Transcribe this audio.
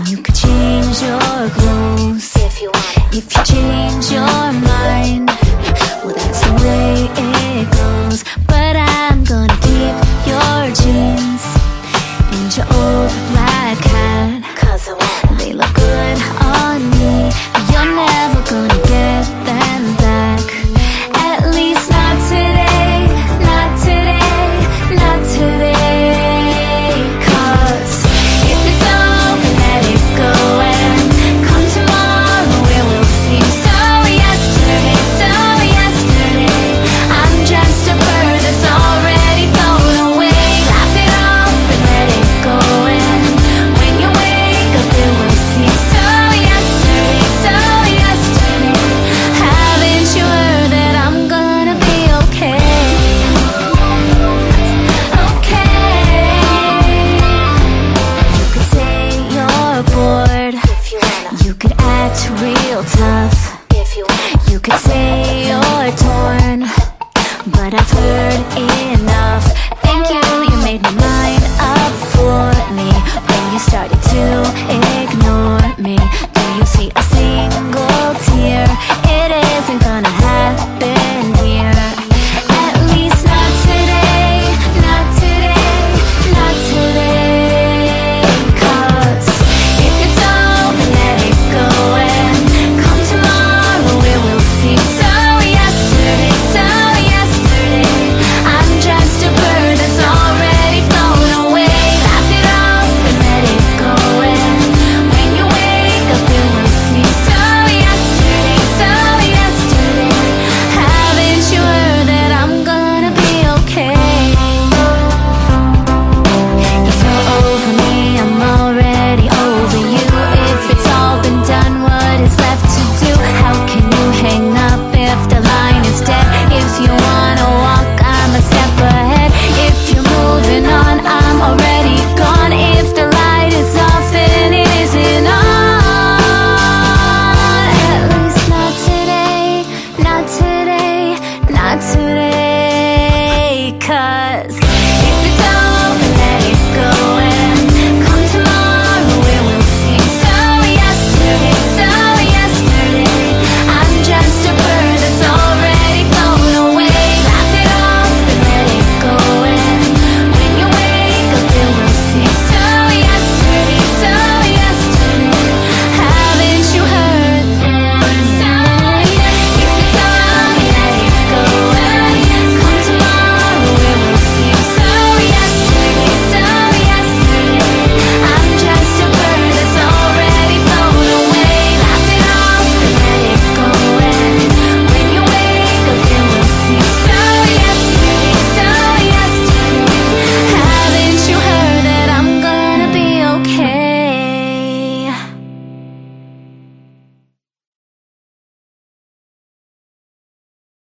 You could change your clothes if you want. if you change your mind. Well, that's the way it goes. But I'm gonna keep your jeans and your old black hat, 'Cause I want. they look good on me, but you're never gonna get them back. At least not today, not today, not today. 'Cause if it's over, let it go, and come tomorrow it will seem so yesterday, so yesterday. I'm just a bird that's already flown away. Laugh it off and let it go, and when you wake up it will seem so yesterday, so yesterday. Haven't you heard that I'm gonna be okay? Okay. You could say you're bored, If you wanna. you could act real tough, If you want. you could say you're torn, but I've heard enough. Thank you, you made my mind up for me when you started to